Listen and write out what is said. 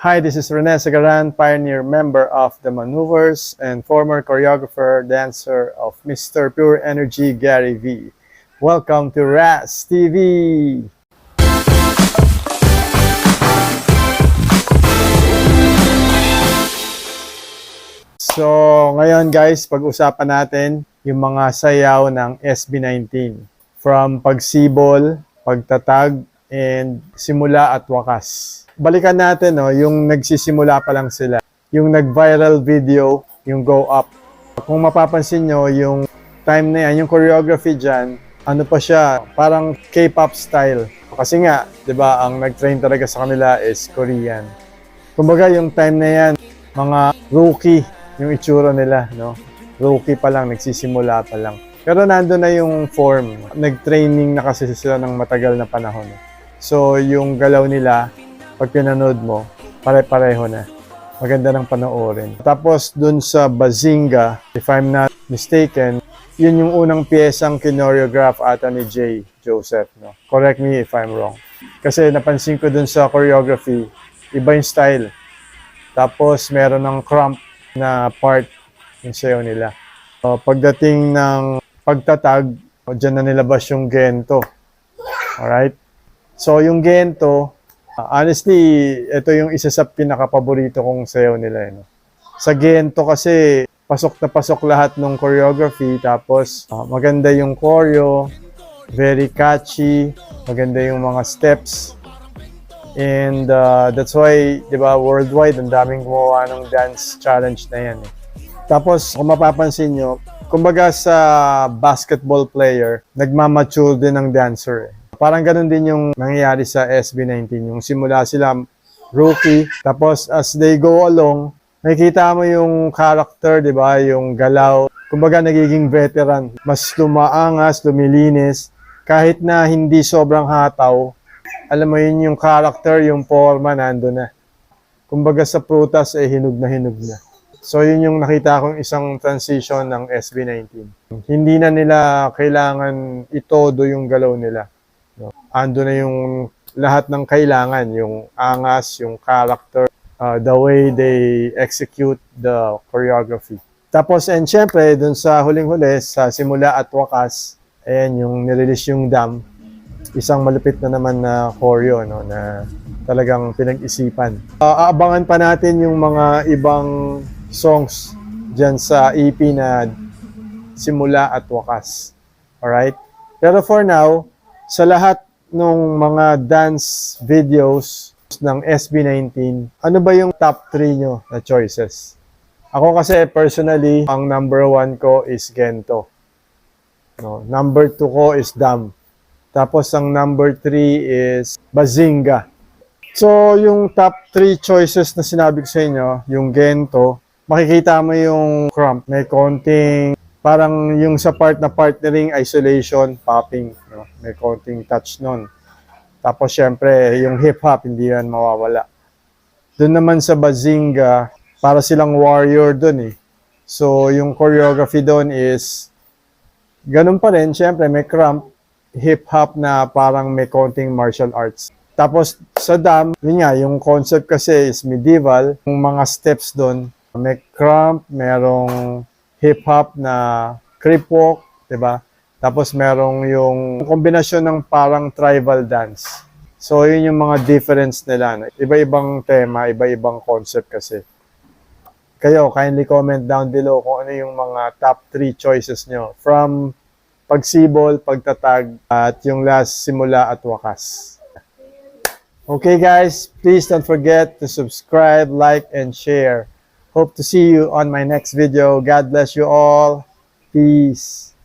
Hi, this is Rene Sagaran, pioneer member of the Maneuvers and former choreographer, dancer of Mr. Pure Energy, Gary V. Welcome to RAS TV! So, ngayon guys, pag-usapan natin yung mga sayaw ng SB19. From pagsibol, pagtatag, and simula at wakas. Balikan natin yung nagsisimula pa lang sila. Yung nag-viral video, yung Go Up. Kung mapapansin nyo, yung time na yan, yung choreography dyan, ano pa siya, parang K-pop style. Kasi nga, di ba, ang nag-train talaga sa kanila is Korean. Kumbaga, yung time na yan, mga rookie yung itsura nila, no? Rookie pa lang, nagsisimula pa lang. Pero nandun na yung form. Nag-training na kasi sila ng matagal na panahon. So, yung galaw nila, pag pinanood mo, pare-pareho na. Maganda ng panoorin. Tapos, dun sa Bazinga, if I'm not mistaken, yun yung unang piyesang kinoreograph ata ni Jay Joseph, no? Correct me if I'm wrong. Kasi napansin ko dun sa choreography, iba yung style. Tapos, meron ng cramp na part yung sayo nila. Pagdating ng pagtatag, dyan na nilabas yung gento. Alright? So, yung gento, honestly, ito yung isa sa pinaka-paborito kong sayaw nila. No? Sa gento kasi, pasok na pasok lahat ng choreography. Tapos, maganda yung choreo, very catchy, maganda yung mga steps. And that's why, di ba, worldwide, ang daming gumawa ng dance challenge na yan. Tapos, kung mapapansin nyo, kumbaga sa basketball player, nagmamature din ang dancer. Parang ganun din yung nangyayari sa SB19. Yung simula sila rookie, tapos as they go along, nakikita mo yung character, di ba, yung galaw. Kumbaga nagiging veteran. Mas lumaangas, lumilinis, kahit na hindi sobrang hataw. Alam mo yun, yung character, yung forma, nando na. Kumbaga sa prutas, hinog na hinog na. So, yun yung nakita kong isang transition ng SB19. Hindi na nila kailangan itodo yung galaw nila. No? Ando na yung lahat ng kailangan, yung angas, yung character, the way they execute the choreography. Tapos, and syempre, dun sa huling-huli, sa simula at wakas, ayan, yung nirelease yung Dam, isang malupit na naman na choreo, no, na talagang pinag-isipan. Aabangan pa natin yung mga ibang songs dyan sa EP na simula at wakas. Alright? Pero for now, sa lahat ng mga dance videos ng SB19, ano ba yung top 3 nyo na choices? Ako kasi personally, ang number 1 ko is Gento. No, number 2 ko is Dam. Tapos ang number 3 is Bazinga. So, yung top 3 choices na sinabi ko sa inyo, yung Gento, makikita mo yung cramp. May konting, parang yung sa part na partnering, isolation, popping. No? May konting touch nun. Tapos, syempre, yung hip-hop, hindi yan mawawala. Doon naman sa Bazinga, para silang warrior doon eh. So, yung choreography doon is, ganun pa rin, syempre, may cramp, hip-hop na parang may konting martial arts. Tapos, sa Dam, yun nga, yung concept kasi is medieval. Yung mga steps doon, may cramp, merong hip-hop na creep walk, diba? Tapos merong yung kombinasyon ng parang tribal dance. So, yun yung mga difference nila. Iba-ibang tema, iba-ibang concept kasi. Kayo, kindly comment down below kung ano yung mga top 3 choices nyo. From pagsibol, pagtatag, at yung last, simula at wakas. Okay guys, please don't forget to subscribe, like, and share. Hope to see you on my next video. God bless you all. Peace.